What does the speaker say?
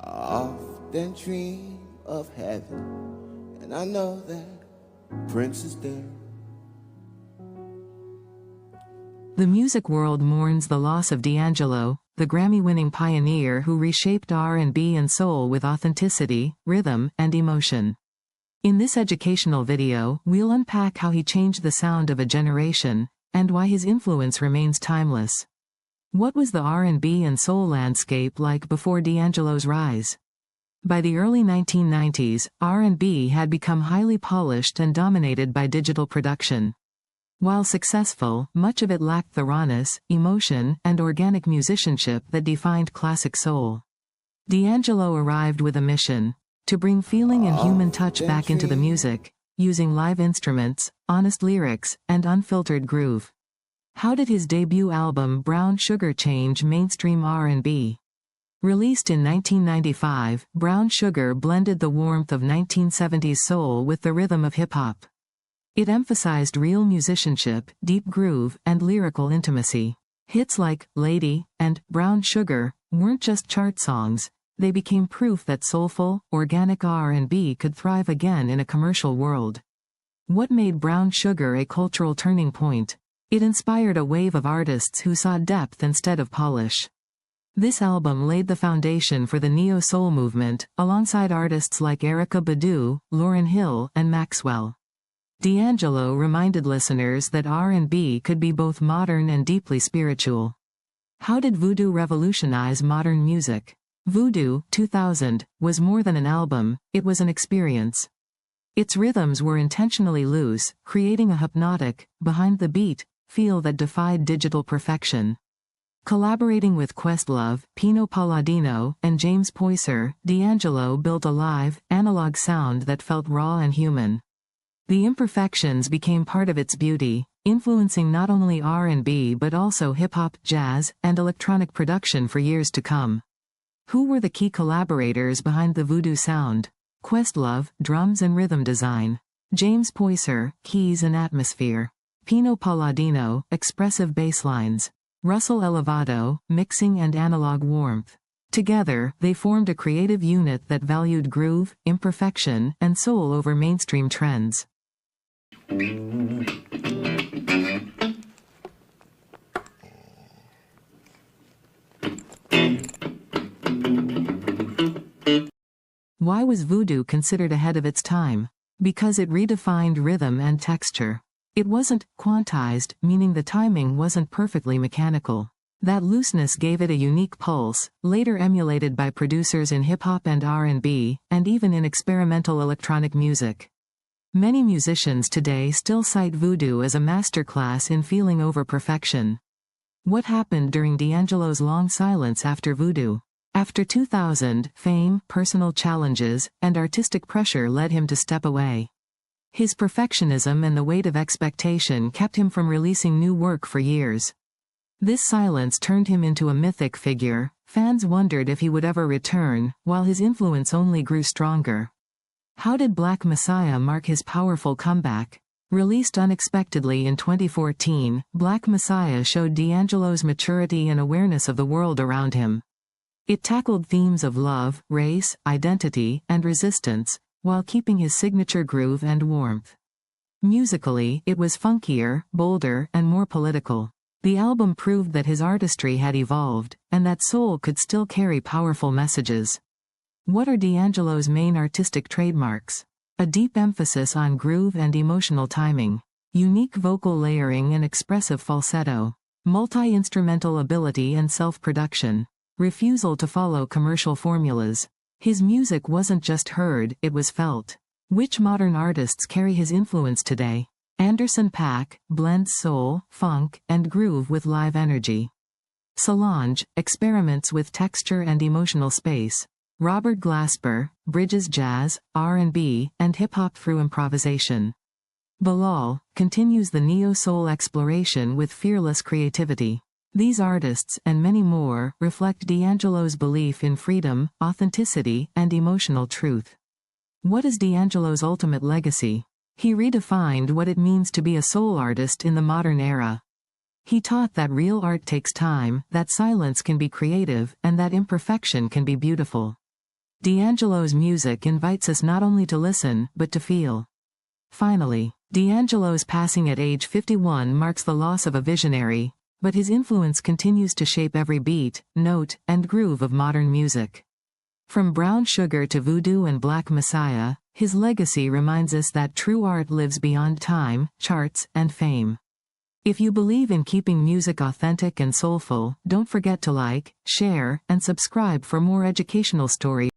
I often dream of heaven, and I know that Prince is there. The music world mourns the loss of DAngelo, the Grammy-winning pioneer who reshaped R&B and soul with authenticity, rhythm, and emotion. In this educational video, we'll unpack how he changed the sound of a generation, and why his influence remains timeless. What was the R&B and soul landscape like before DAngelo's rise? By the early 1990s, R&B had become highly polished and dominated by digital production. While successful, much of it lacked the rawness, emotion, and organic musicianship that defined classic soul. DAngelo arrived with a mission: to bring feeling and human touch back into the music, using live instruments, honest lyrics, and unfiltered groove. How did his debut album Brown Sugar change mainstream R&B? Released in 1995, Brown Sugar blended the warmth of 1970s soul with the rhythm of hip-hop. It emphasized real musicianship, deep groove, and lyrical intimacy. Hits like "Lady" and "Brown Sugar" weren't just chart songs, they became proof that soulful, organic R&B could thrive again in a commercial world. What made Brown Sugar a cultural turning point? It inspired a wave of artists who saw depth instead of polish. This album laid the foundation for the neo-soul movement, alongside artists like Erykah Badu, Lauryn Hill, and Maxwell. DAngelo reminded listeners that R&B could be both modern and deeply spiritual. How did voodoo revolutionize modern music? Voodoo, 2000, was more than an album, it was an experience. Its rhythms were intentionally loose, creating a hypnotic, behind-the-beat feel that defied digital perfection. Collaborating with Questlove, Pino Palladino, and James Poyser, DAngelo built a live, analog sound that felt raw and human. The imperfections became part of its beauty, influencing not only R&B but also hip-hop, jazz, and electronic production for years to come. Who were the key collaborators behind the voodoo sound? Questlove, drums and rhythm design. James Poyser, keys and atmosphere. Pino Palladino, expressive bass lines. Russell Elevado, mixing and analog warmth. Together, they formed a creative unit that valued groove, imperfection, and soul over mainstream trends. Why was voodoo considered ahead of its time? Because it redefined rhythm and texture. It wasn't quantized, meaning the timing wasn't perfectly mechanical. That looseness gave it a unique pulse, later emulated by producers in hip-hop and R&B, and even in experimental electronic music. Many musicians today still cite voodoo as a masterclass in feeling over perfection. What happened during DAngelo's long silence after voodoo? After 2000, fame, personal challenges, and artistic pressure led him to step away. His perfectionism and the weight of expectation kept him from releasing new work for years. This silence turned him into a mythic figure. Fans wondered if he would ever return, while his influence only grew stronger. How did Black Messiah mark his powerful comeback? Released unexpectedly in 2014, Black Messiah showed DAngelo's maturity and awareness of the world around him. It tackled themes of love, race, identity, and resistance, while keeping his signature groove and warmth. Musically, it was funkier, bolder, and more political. The album proved that his artistry had evolved, and that soul could still carry powerful messages. What are DAngelo's main artistic trademarks? A deep emphasis on groove and emotional timing. Unique vocal layering and expressive falsetto. Multi-instrumental ability and self-production. Refusal to follow commercial formulas. His music wasn't just heard, it was felt. Which modern artists carry his influence today? Anderson .Paak blends soul, funk, and groove with live energy. Solange experiments with texture and emotional space. Robert Glasper bridges jazz, R&B, and hip-hop through improvisation. Bilal continues the neo-soul exploration with fearless creativity. These artists, and many more, reflect DAngelo's belief in freedom, authenticity, and emotional truth. What is DAngelo's ultimate legacy? He redefined what it means to be a soul artist in the modern era. He taught that real art takes time, that silence can be creative, and that imperfection can be beautiful. DAngelo's music invites us not only to listen, but to feel. Finally, DAngelo's passing at age 51 marks the loss of a visionary, but his influence continues to shape every beat, note, and groove of modern music. From Brown Sugar to Voodoo and Black Messiah, his legacy reminds us that true art lives beyond time, charts, and fame. If you believe in keeping music authentic and soulful, don't forget to like, share, and subscribe for more educational stories.